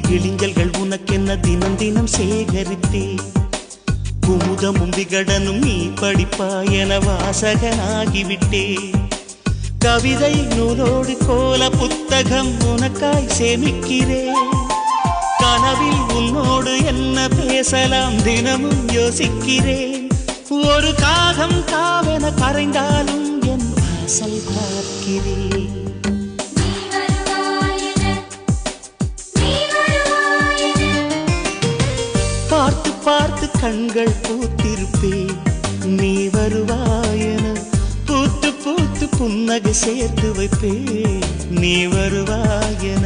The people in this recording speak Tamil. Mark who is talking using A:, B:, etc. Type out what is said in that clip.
A: கிளிஞ்சல்கள் உனக்கென்ன தினம் தினம் சேகரித்தே குமுதமும் விகடனும் நீ படிப்பாய் என வாசகனாகிவிட்டே கவிதை நூலோடு கோல புத்தகம் உனக்காய் சேமிக்கிறேன் கனவில் உன்னோடு என்ன பேசலாம் தினமும் யோசிக்கிறேன் ஒரு காகம் காவென கரைந்தாலும் என் வாசல் பார்க்கிறேன் பார்த்து பார்த்து கண்கள் பூத்திருப்பேன் நீ வருவாயென பூத்து பூத்து புன்னகை சேர்த்து வைப்பேன் நீ வருவாயென